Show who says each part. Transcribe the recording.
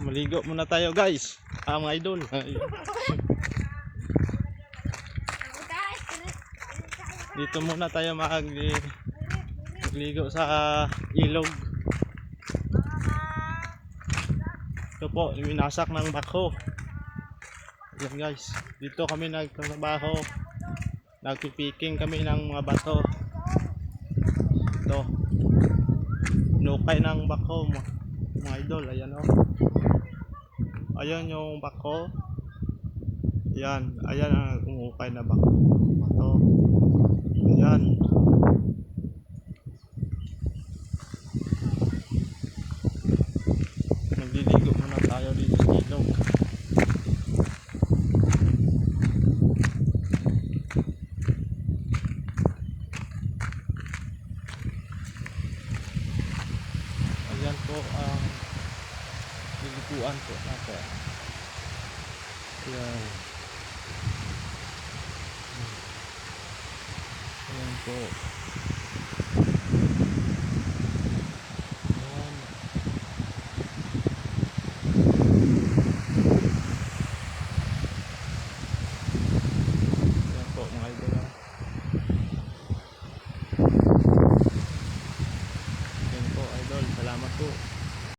Speaker 1: Maligo muna tayo guys. Mga idol. Dito muna tayo magligo sa ilog. Ito po, winasak ng bako. Yan guys, dito kami nagtrabaho. Nagpipiking kami ng mga bato. Ito, nukay ng bako mga idol. Ayan o. Ayan yung bako. Ayan ang umukay na bako. Bato. Ayan. Nagliligo muna tayo dito sa ilog. Ayan po ang liliguan po natin. Ayan. Ayan po.